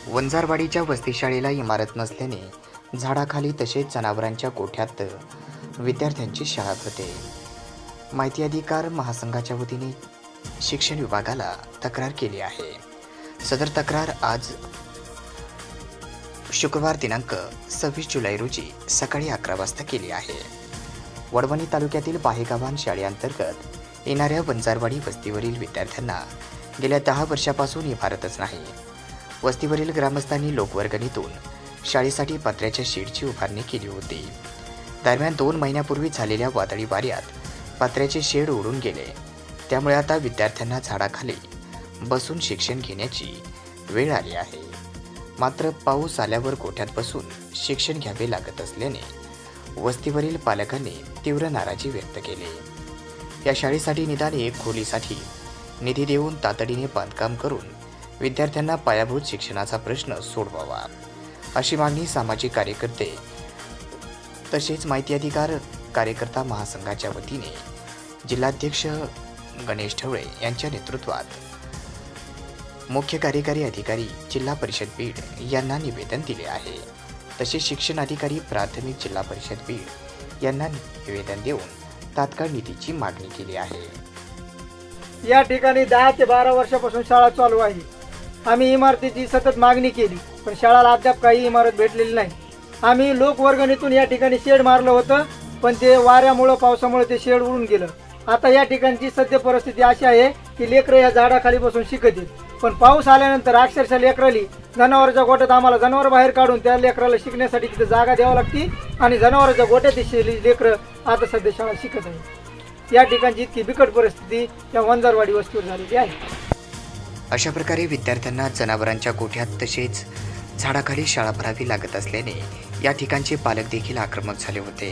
वंजारवाडीच्या वसतिशाळेला इमारत नसल्याने झाडाखाली तसेच जनावरांच्या गोठ्यात विद्यार्थ्यांची शाळा भरते. माहिती अधिकार महासंघाच्या वतीने शिक्षण विभागाला तक्रार केली आहे. सदर तक्रार आज शुक्रवार दिनांक 26 जुलै रोजी सकाळी 11 वाजता केली आहे. वडवणी तालुक्यातील बाहेगावान शाळेअंतर्गत येणाऱ्या वंजारवाडी वस्तीवरील विद्यार्थ्यांना गेल्या 10 वर्षापासून इमारतच नाही. वस्तीवरील ग्रामस्थांनी लोकवर्गणीतून शाळेसाठी पत्र्याच्या शेडची उभारणी केली होती. दरम्यान 2 महिन्यापूर्वी झालेल्या वादळी वाऱ्यात पत्र्याचे शेड उडून गेले. त्यामुळे आता विद्यार्थ्यांना झाडाखाली बसून शिक्षण घेण्याची वेळ आली आहे. मात्र पाऊस आल्यावर गोठ्यात बसून शिक्षण घ्यावे लागत असल्याने वस्तीवरील पालकांनी तीव्र नाराजी व्यक्त केली. या शाळेसाठी निदान एक खोलीसाठी निधी देऊन तातडीने बांधकाम करून विद्यार्थ्यांना पायाभूत शिक्षणाचा प्रश्न सोडवावा, अशी मागणी सामाजिक कार्यकर्ते तसेच माहिती अधिकार कार्यकर्ता महासंघाच्या वतीने जिल्हाध्यक्ष गणेश ढवळे यांच्या नेतृत्वात मुख्य कार्यकारी अधिकारी जिल्हा परिषद बीड यांना निवेदन दिले आहे. तसेच शिक्षण अधिकारी प्राथमिक जिल्हा परिषद बीड यांना निवेदन देऊन तात्काळ निधीची मागणी केली आहे. या ठिकाणी 10 ते 12 वर्षापासून शाळा चालू आहे. आम्ही इमारतीची सतत मागणी केली, पण शाळेला अद्याप काही इमारत भेटलेली नाही. आम्ही लोकवर्गणीतून या ठिकाणी शेड मारलं होतं, पण ते वाऱ्यामुळं पावसामुळे ते शेड उडून गेलं. आता या ठिकाणची सध्या परिस्थिती अशी आहे की लेकरं या झाडाखाली बसून शिकत आहेत, पण पाऊस आल्यानंतर अक्षरशः लेकराली जनावरांच्या गोठ्यात आम्हाला जनावर बाहेर काढून त्या लेकराला शिकण्यासाठी तिथे जागा द्यावी लागते आणि जनावरांच्या गोठ्यात लेकरं आता सध्या शाळा शिकत आहे. या ठिकाणची इतकी बिकट परिस्थिती या वंजारवाडी वस्तीवर झालेली आहे. अशा प्रकारे विद्यार्थ्यांना जनावरांच्या गोठ्यात तसेच झाडाखाली शाळा भरावी लागत असल्याने या ठिकाणचे पालक देखील आक्रमक झाले होते.